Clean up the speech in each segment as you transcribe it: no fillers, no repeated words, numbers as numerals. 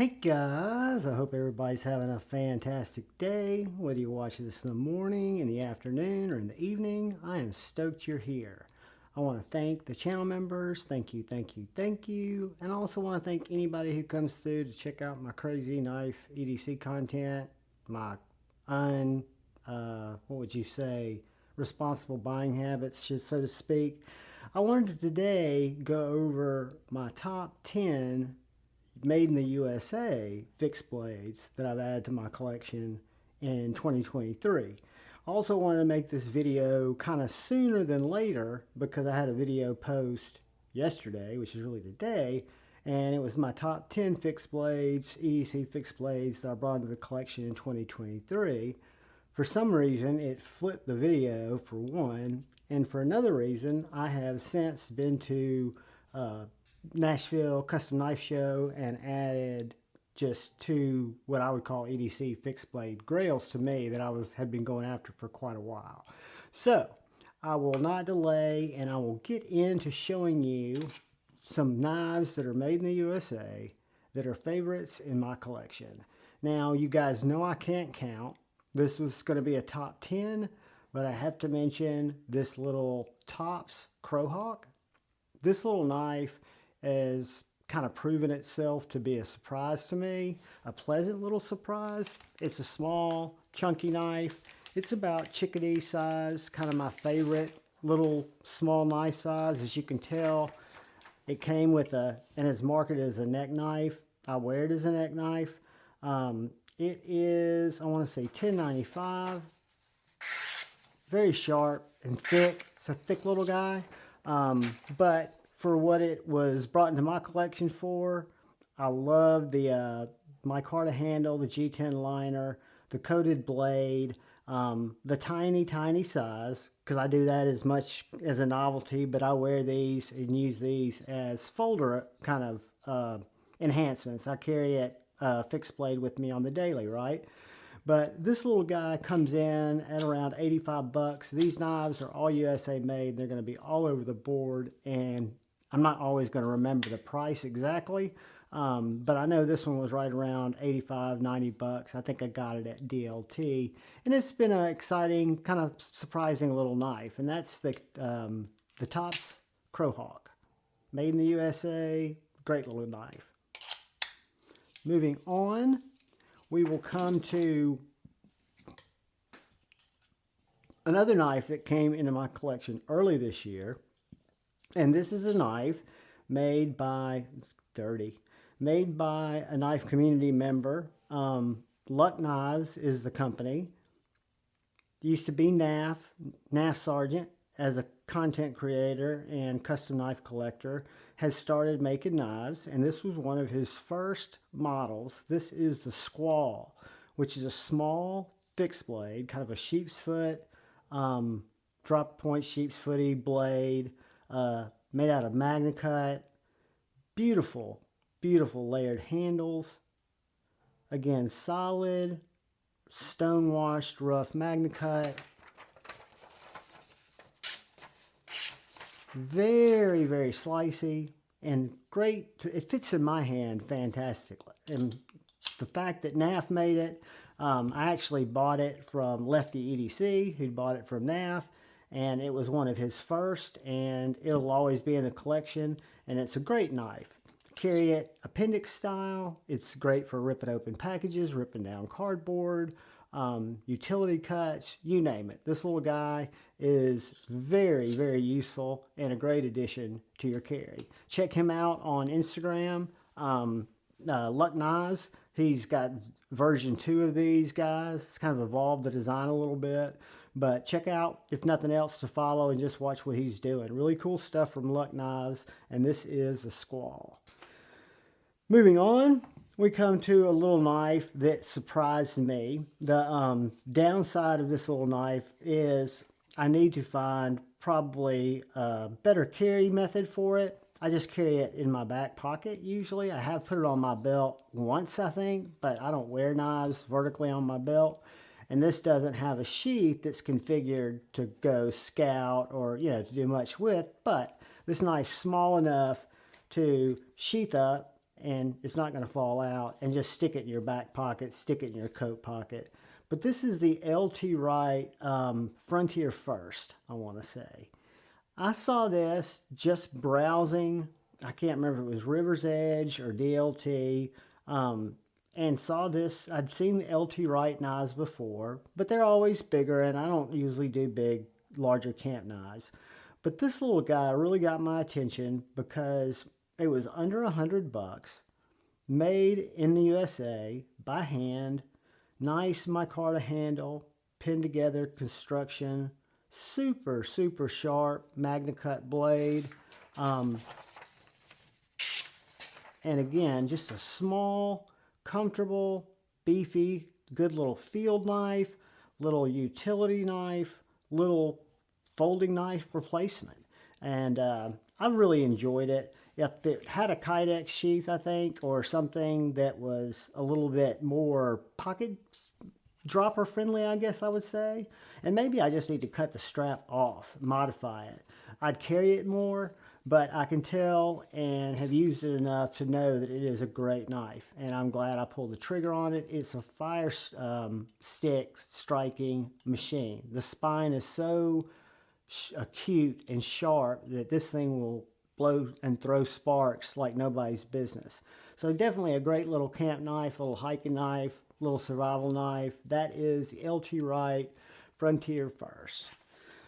Hey guys, I hope everybody's having a fantastic day. Whether you watch this in the morning, in the afternoon, or in the evening, I am stoked you're here. I want to thank the channel members. Thank you, thank you, thank you. And I also want to thank anybody who comes through to check out my crazy knife EDC content, my what would you say, responsible buying habits, so to speak. I wanted to today go over my top 10 made in the USA fixed blades that I've added to my collection in 2023. I also wanted to make this video kind of sooner than later because I had a video post yesterday, which is really today, and it was my top 10 fixed blades, EDC fixed blades that I brought into the collection in 2023. For some reason, it flipped the video for one, and for another reason, I have since been to Nashville Custom Knife Show and added just two what I would call EDC fixed blade grails to me that had been going after for quite a while. So I will not delay and I will get into showing you some knives that are made in the USA that are favorites in my collection. Now you guys know I can't count. This was going to be a top 10, but I have to mention this little Tops Crowhawk. This little knife has kind of proven itself to be a surprise to me, a pleasant little surprise. It's a small, chunky knife. It's about chickadee size, kind of my favorite little small knife size. As you can tell, it came with and is marketed as a neck knife. I wear it as a neck knife. It is, I want to say $10.95. Very sharp and thick. It's a thick little guy, but for what it was brought into my collection for, I love the micarta handle, the G10 liner, the coated blade, the tiny size, because I do that as much as a novelty, but I wear these and use these as folder kind of enhancements. I carry it fixed blade with me on the daily, right? But this little guy comes in at around 85 bucks. These knives are all USA made. They're going to be all over the board, and I'm not always going to remember the price exactly, but I know this one was right around 85, 90 bucks. I think I got it at DLT, and it's been an exciting, kind of surprising little knife, and that's the Tops Crowhawk. Made in the USA, great little knife. Moving on, we will come to another knife that came into my collection early this year. And this is a knife made by, it's dirty, made by a knife community member. Luck Knives is the company. It used to be NAF Sargent, as a content creator and custom knife collector, has started making knives, and this was one of his first models. This is the Squall, which is a small fixed blade, kind of a sheep's foot, drop point sheep's footy blade, made out of MagnaCut. Beautiful layered handles. Again, solid, stone washed rough MagnaCut. Very slicey and great. It fits in my hand fantastically. And the fact that NAF made it, I actually bought it from Lefty EDC, who bought it from NAF. And it was one of his first, and it'll always be in the collection, and it's a great knife. Carry it appendix style. It's great for ripping open packages, ripping down cardboard, utility cuts, you name it. This little guy is very useful and a great addition to your carry. Check him out on Instagram, Luck Knives. He's got version 2 of these guys. It's kind of evolved the design a little bit. But check out, if nothing else, to follow and just watch what he's doing. Really cool stuff from Luck Knives, and this is the Squall. Moving on, we come to a little knife that surprised me. The downside of this little knife is I need to find probably a better carry method for it. I just carry it in my back pocket usually. I have put it on my belt once, I think, but I don't wear knives vertically on my belt. And this doesn't have a sheath that's configured to go scout or, to do much with, but this knife's small enough to sheath up and it's not going to fall out, and just stick it in your back pocket, stick it in your coat pocket. But this is the LT Wright Frontier First, I want to say. I saw this just browsing. I can't remember if it was River's Edge or DLT, and saw this. I'd seen the LT Wright knives before, but they're always bigger, and I don't usually do big, larger camp knives. But this little guy really got my attention because it was under $100, made in the USA by hand, nice micarta handle, pinned together construction, super, super sharp MagnaCut blade. And again, just a small, comfortable, beefy, good little field knife, little utility knife, little folding knife replacement. And I really enjoyed it. If it had a Kydex sheath, I think, or something that was a little bit more pocket dropper friendly, I guess I would say. And maybe I just need to cut the strap off, modify it. I'd carry it more, but I can tell and have used it enough to know that it is a great knife. And I'm glad I pulled the trigger on it. It's a fire stick striking machine. The spine is so acute and sharp that this thing will blow and throw sparks like nobody's business. So definitely a great little camp knife, little hiking knife, little survival knife. That is the LT Wright Frontier First.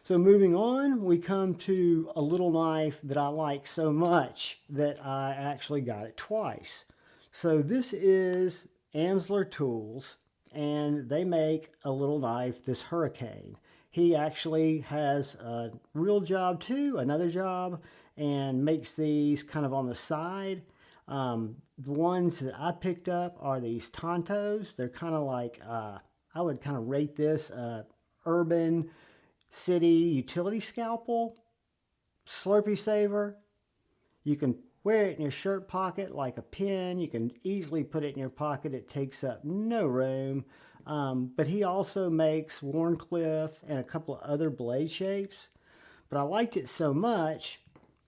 So moving on, we come to a little knife that I like so much that I actually got it twice. So this is Amsler Tools, and they make a little knife, this Hurricane. He actually has a real job too, another job, and makes these kind of on the side. The ones that I picked up are these Tontos. They're kind of like, I would kind of rate this urban city utility scalpel, Slurpee saver. You can wear it in your shirt pocket like a pin. You can easily put it in your pocket. It takes up no room. But he also makes Wharncliffe and a couple of other blade shapes. But I liked it so much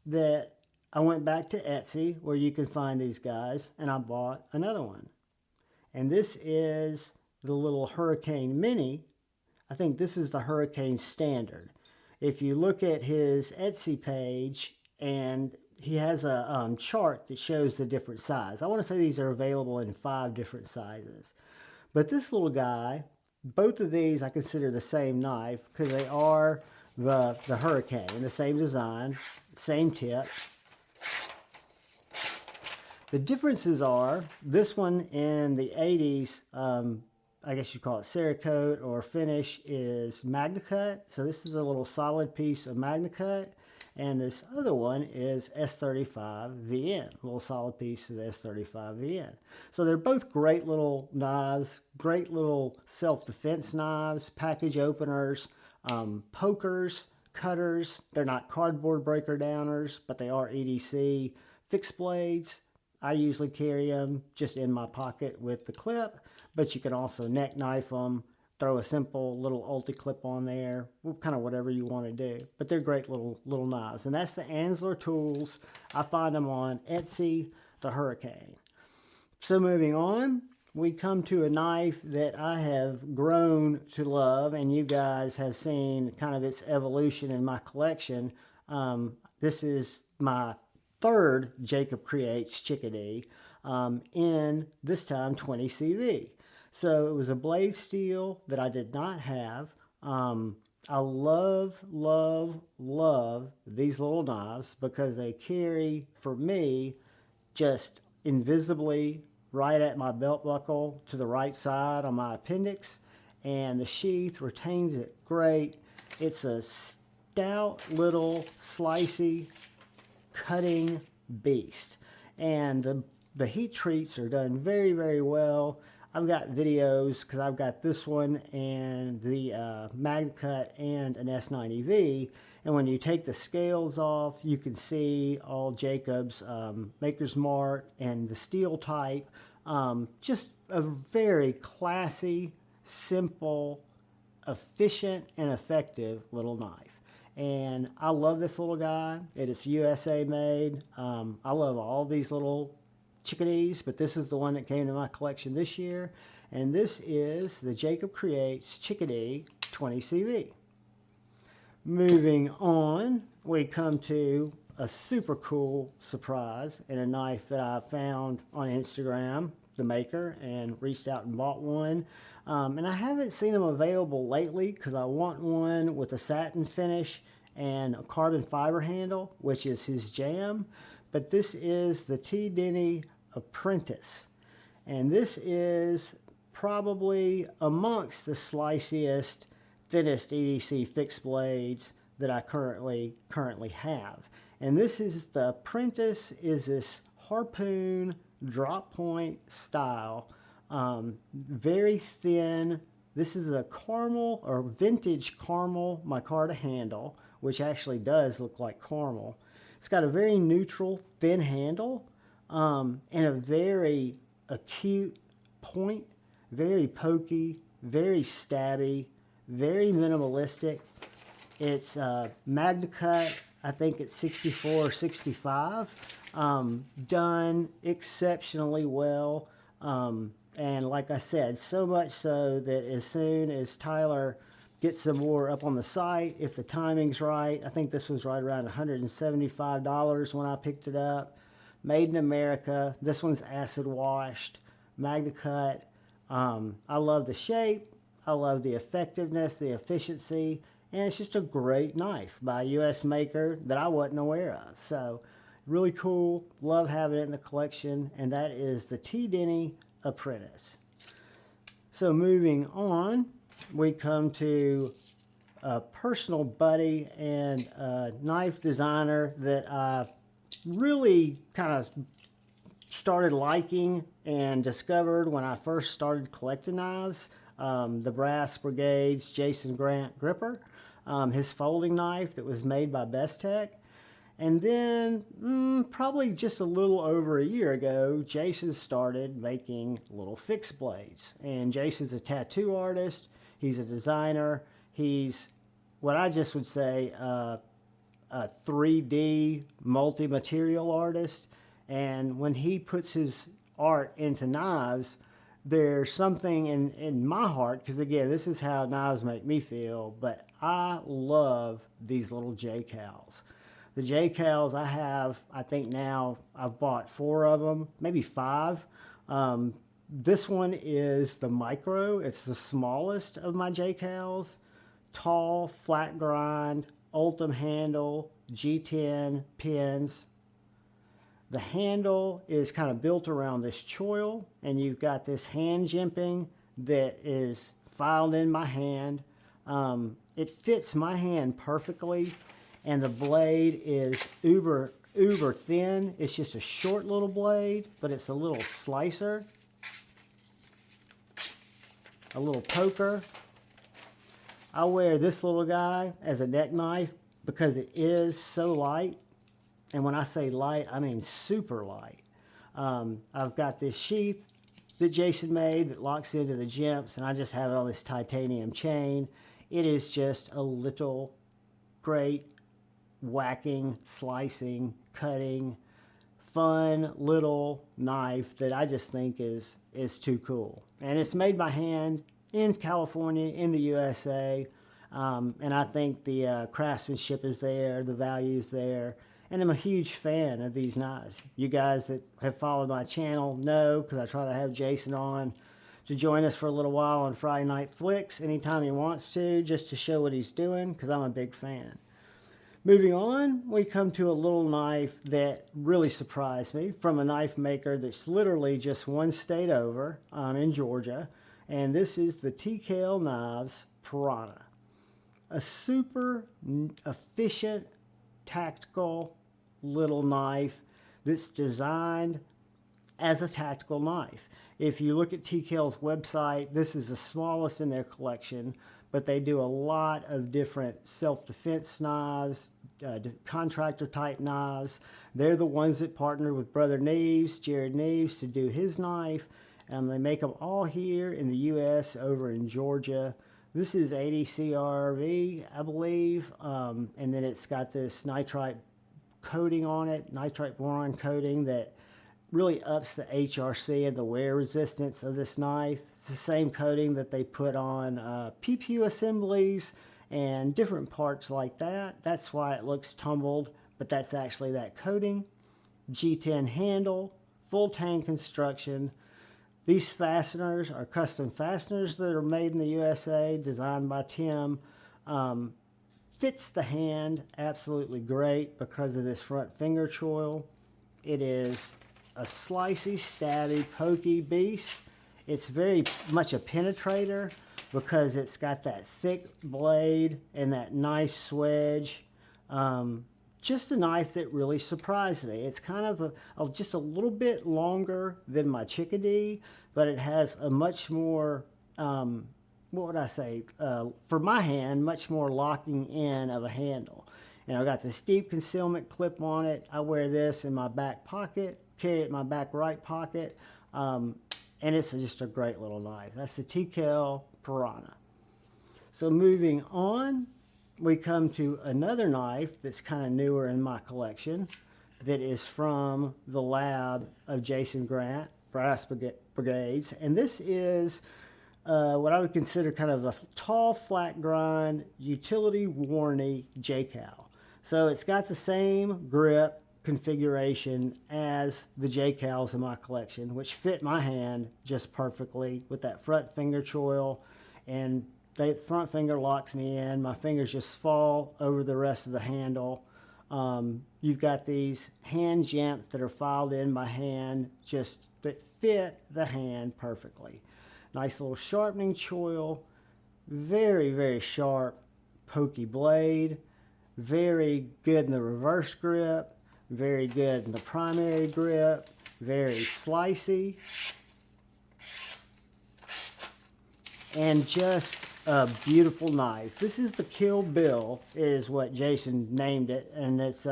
that I went back to Etsy, where you can find these guys, and I bought another one. And this is the little Hurricane Mini. I think this is the Hurricane Standard. If you look at his Etsy page, and he has a chart that shows the different size. I want to say these are available in 5 different sizes. But this little guy, both of these I consider the same knife because they are the Hurricane, the same design, same tip. The differences are, this one in the 80s, I guess you call it Cerakote or finish, is MagnaCut. So this is a little solid piece of MagnaCut. And this other one is S35 VN, a little solid piece of S35 VN. So they're both great little knives, great little self-defense knives, package openers, pokers, cutters. They're not cardboard breaker downers, but they are EDC. Fixed blades, I usually carry them just in my pocket with the clip, but you can also neck knife them, throw a simple little ulti-clip on there, kind of whatever you want to do. But they're great little knives. And that's the Amsler Tools. I find them on Etsy, the Hurricane. So moving on, we come to a knife that I have grown to love, and you guys have seen kind of its evolution in my collection. This is my 3rd Jacob Creates Chickadee in, this time, 20 CV. So it was a blade steel that I did not have. I love, love, love these little knives because they carry, for me, just invisibly right at my belt buckle to the right side on my appendix, and the sheath retains it great. It's a stout little slicey cutting beast, and the heat treats are done very, very well. I've got videos because I've got this one and the MagnaCut and an S90V, and when you take the scales off, you can see all Jacob's Maker's Mark and the steel type. Just a very classy, simple, efficient, and effective little knife. And I love this little guy. It is USA made. I love all these little chickadees, but this is the one that came to my collection this year. And this is the Jacob Creates Chickadee 20CV. Moving on, we come to a super cool surprise and a knife that I found on Instagram, the maker, and reached out and bought one. And I haven't seen them available lately because I want one with a satin finish and a carbon fiber handle, which is his jam. But this is the T. Denny Apprentice. And this is probably amongst the sliciest, thinnest EDC fixed blades that I currently have. And this is the Apprentice, is this harpoon drop point style, very thin. This is a caramel or vintage caramel micarta handle, which actually does look like caramel. It's got a very neutral, thin handle, and a very acute point, very pokey, very stabby, very minimalistic. It's Magna Cut, I think it's 64 or 65, done exceptionally well. And like I said, so much so that as soon as Tyler gets some more up on the site, if the timing's right, I think this was right around $175 when I picked it up. Made in America. This one's acid washed, Magna Cut. I love the shape. I love the effectiveness, the efficiency, and it's just a great knife by a U.S. maker that I wasn't aware of. So really cool. Love having it in the collection, and that is the T. Denny Apprentice. So moving on, we come to a personal buddy and a knife designer that I've really kind of started liking and discovered when I first started collecting knives. The Brass Brigade's Jason Grant gripper, his folding knife that was made by Bestech. And then probably just a little over a year ago, Jason started making little fixed blades. And Jason's a tattoo artist. He's a designer. He's what I just would say a 3D multi-material artist. And when he puts his art into knives, there's something in my heart, because again, this is how knives make me feel, but I love these little J-cals. The J-cals I have, I think now I've bought 4 of them, maybe 5. This one is the micro. It's the smallest of my J-cals. Tall, flat grind, Ultim handle, G10 pins. The handle is kind of built around this choil, and you've got this hand jimping that is filed in my hand. It fits my hand perfectly, and the blade is uber thin. It's just a short little blade, but it's a little slicer, a little poker. I wear this little guy as a neck knife because it is so light. And when I say light, I mean super light. I've got this sheath that Jason made that locks into the jimps, and I just have it on this titanium chain. It is just a little great whacking, slicing, cutting, fun little knife that I just think is too cool. And it's made by hand in California, in the USA. And I think the craftsmanship is there, the value is there. And I'm a huge fan of these knives. You guys that have followed my channel know, because I try to have Jason on to join us for a little while on Friday Night Flicks anytime he wants to, just to show what he's doing, because I'm a big fan. Moving on, we come to a little knife that really surprised me from a knife maker that's literally just one state over in Georgia. And this is the TKL Knives Piranha. A super efficient, tactical little knife that's designed as a tactical knife. If you look at TKL's website, this is the smallest in their collection, but they do a lot of different self-defense knives, contractor type knives. They're the ones that partnered with Brother Neves, Jared Neves, to do his knife. They make them all here in the U.S. over in Georgia. This is EDC RV, I believe, and then it's got this nitrite coating on it, nitrite boron coating that really ups the HRC and the wear resistance of this knife. It's the same coating that they put on PPU assemblies and different parts like that. That's why it looks tumbled, but that's actually that coating. G10 handle, full tang construction. These fasteners are custom fasteners that are made in the USA, designed by Tim. Fits the hand absolutely great because of this front finger choil. It is a slicey, stabby, pokey beast. It's very much a penetrator because it's got that thick blade and that nice swedge. Just a knife that really surprised me. It's kind of just a little bit longer than my Chickadee, but it has a much more, what would I say, for my hand, much more locking in of a handle. And I've got this deep concealment clip on it. I wear this in my back pocket, carry it in my back right pocket, and it's just a great little knife. That's the TKL Piranha. So moving on, we come to another knife that's kind of newer in my collection that is from the lab of Jason Grant, Brass Brigades. And this is what I would consider kind of a tall, flat grind, utility warranty J-Cal. So it's got the same grip configuration as the J-Cals in my collection, which fit my hand just perfectly with that front finger choil, and the front finger locks me in. My fingers just fall over the rest of the handle. You've got these hand jamps that are filed in by hand, just that fit the hand perfectly. Nice little sharpening choil, very, very sharp, pokey blade, very good in the reverse grip, very good in the primary grip, very slicey, and just a beautiful knife. This is the Kill Bill, is what Jason named it, and it's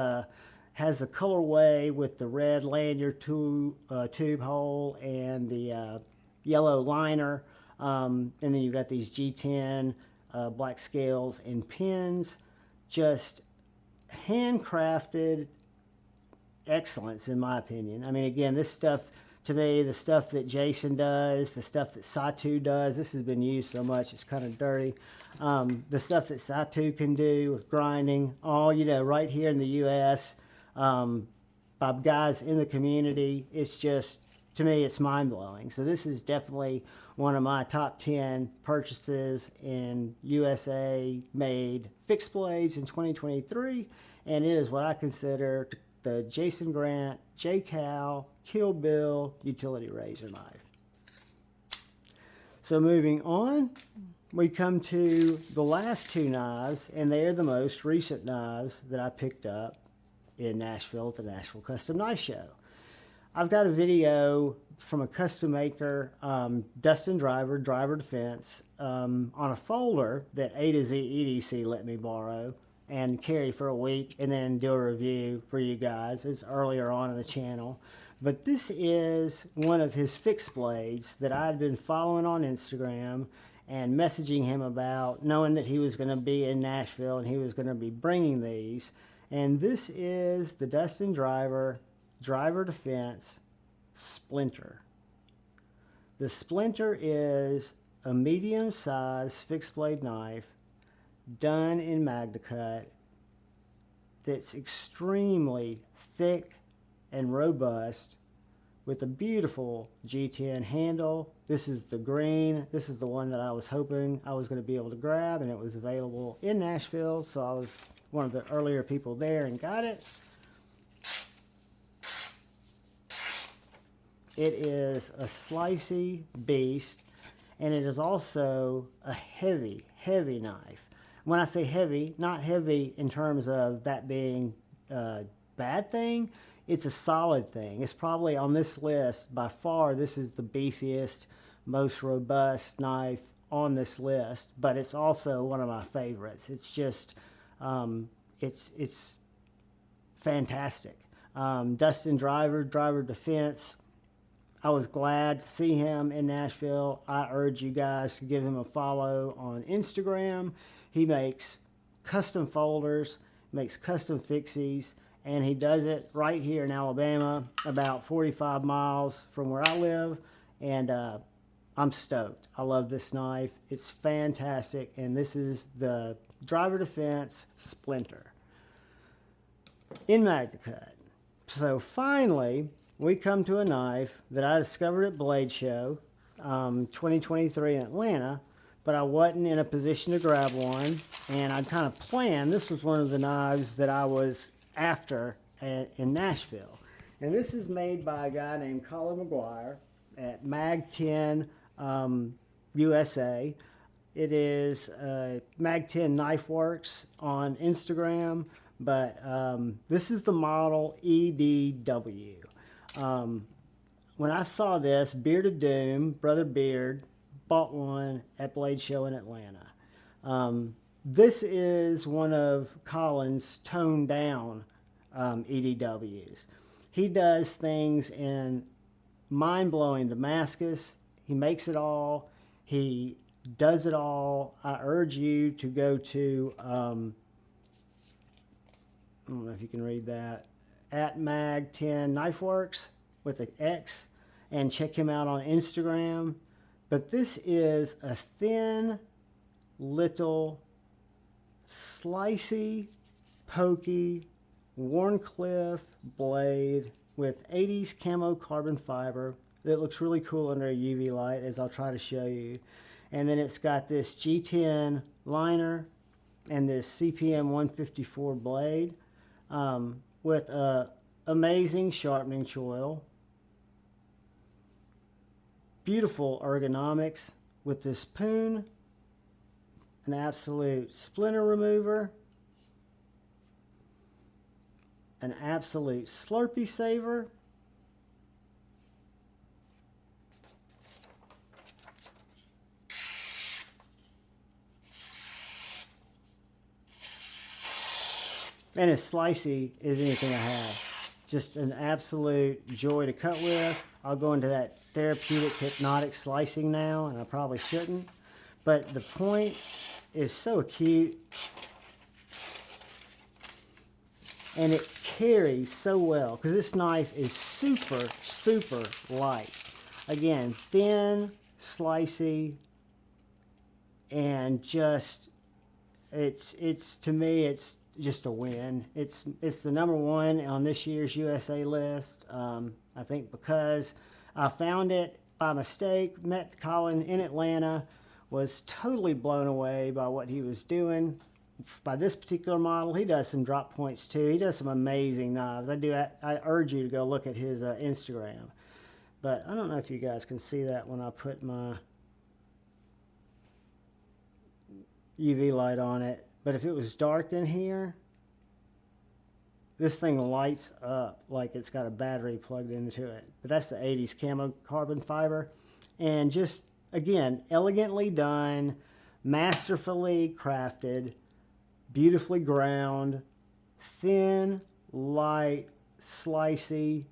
has the colorway with the red lanyard tube hole and the yellow liner, and then you've got these G10 black scales and pins. Just handcrafted excellence, in my opinion. I mean, again, this stuff, to me, the stuff that Jason does, the stuff that Satu does, this has been used so much it's kind of dirty. The stuff that Satu can do with grinding, all, you know, right here in the U.S., by guys in the community, it's just, to me, it's mind-blowing. So this is definitely one of my top 10 purchases in USA-made fixed blades in 2023, and it is what I consider the Jason Grant J-Cal Kill Bill utility razor knife. So moving on, we come to the last two knives, and they are the most recent knives that I picked up in Nashville at the Nashville Custom Knife Show. I've got a video from a custom maker, Dustin Driver, Driver Defense, on a folder that A to Z EDC let me borrow and carry for a week and then do a review for you guys. It's earlier on in the channel. But this is one of his fixed blades that I had been following on Instagram and messaging him about, knowing that he was going to be in Nashville and he was going to be bringing these. And this is the Dustin Driver Driver Defense Splinter. The Splinter is a medium-sized fixed blade knife done in MagnaCut that's extremely thick and robust with a beautiful G10 handle. This is the green. This is the one that I was hoping I was going to be able to grab, and it was available in Nashville, so I was one of the earlier people there and got it. It is a slicey beast, and it is also a heavy, heavy knife. When I say heavy, not heavy in terms of that being a bad thing, it's a solid thing. It's probably on this list, by far, this is the beefiest, most robust knife on this list, but it's also one of my favorites. It's just, it's fantastic. Dustin Driver, Driver Defense, I was glad to see him in Nashville. I urge you guys to give him a follow on Instagram. He makes custom folders, makes custom fixies, and he does it right here in Alabama, about 45 miles from where I live, and I'm stoked. I love this knife. It's fantastic, and this is the Driver Defense Splinter in MagnaCut. So finally, we come to a knife that I discovered at Blade Show 2023 in Atlanta, but I wasn't in a position to grab one, and I kind of planned. This was one of the knives that I was after in Nashville. And this is made by a guy named Colin McGuire at Mag 10 USA. It is Mag 10 Knife Works on Instagram, but this is the model EDW. When I saw this, Bearded Doom, Brother Beard, bought one at Blade Show in Atlanta. This is one of Colin's toned down EDWs. He does things in mind-blowing Damascus. He makes it all. He does it all. I urge you to go to, I don't know if you can read that, at Mag 10 Knife Works with an X, and check him out on Instagram. But this is a thin, little, slicey, pokey, Wharncliffe blade with 80s camo carbon fiber that looks really cool under a UV light, as I'll try to show you. And then it's got this G10 liner and this CPM 154 blade with a amazing sharpening choil. Beautiful ergonomics with this poon, an absolute splinter remover, an absolute Slurpee saver, and as slicey as anything I have. Just an absolute joy to cut with. I'll go into that therapeutic hypnotic slicing now, and I probably shouldn't, but the point is so acute, and it carries so well because this knife is super, super light. Again, thin, slicey, and just it's to me it's just a win. It's the #1 on this year's USA list. I think because I found it by mistake, met Colin in Atlanta, was totally blown away by what he was doing. By this particular model, he does some drop points too. He does some amazing knives. I urge you to go look at his Instagram. But I don't know if you guys can see that when I put my UV light on it. But if it was dark in here, this thing lights up like it's got a battery plugged into it. But that's the 80s camo carbon fiber. And just, again, elegantly done, masterfully crafted, beautifully ground, thin, light, slicey.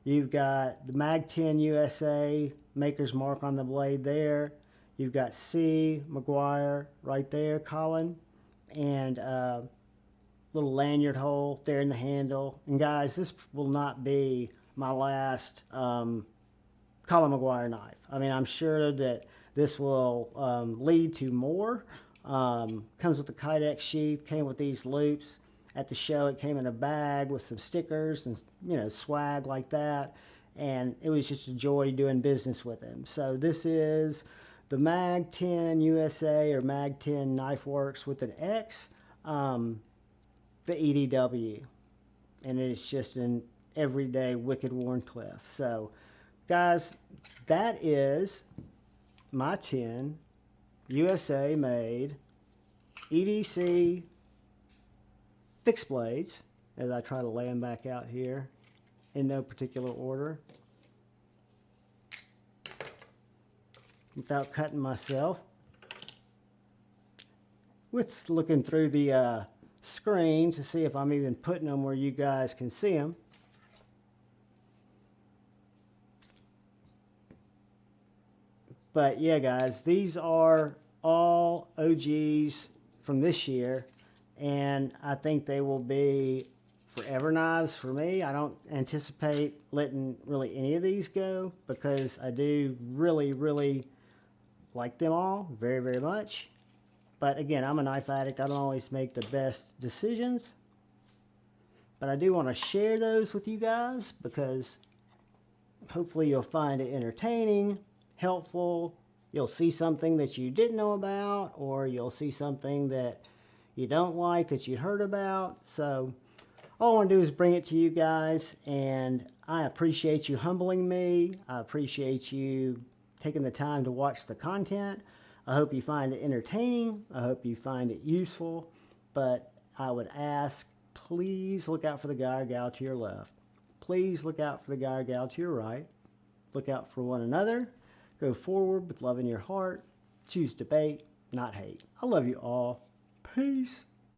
You've got the Mag 10 USA maker's mark on the blade there. You've got C. McGuire right there, Colin. And little lanyard hole there in the handle. And guys, this will not be my last Colin McGuire knife. I mean, I'm sure that this will lead to more. Comes with the Kydex sheath, came with these loops. At the show, it came in a bag with some stickers and, you know, swag like that. And it was just a joy doing business with him. So this is the Mag 10 USA or Mag 10 Knife Works with an X, the EDW. And it's just an everyday wicked Wharncliffe. So, guys, that is my 10 USA made EDC fixed blades, as I try to lay them back out here in no particular order without cutting myself. With looking through the screen to see if I'm even putting them where you guys can see them. But yeah, guys, these are all OGs from this year, and I think they will be forever knives for me. I don't anticipate letting really any of these go because I do really like them all very, very much. But again, I'm a knife addict. I don't always make the best decisions. But I do want to share those with you guys because hopefully you'll find it entertaining, helpful. You'll see something that you didn't know about, or you'll see something that you don't like that you heard about. So all I want to do is bring it to you guys, and I appreciate you humbling me. I appreciate you taking the time to watch the content. I hope you find it entertaining. I hope you find it useful. But I would ask, please look out for the guy or gal to your left. Please look out for the guy or gal to your right. Look out for one another. Go forward with love in your heart. Choose debate, not hate. I love you all. Peace.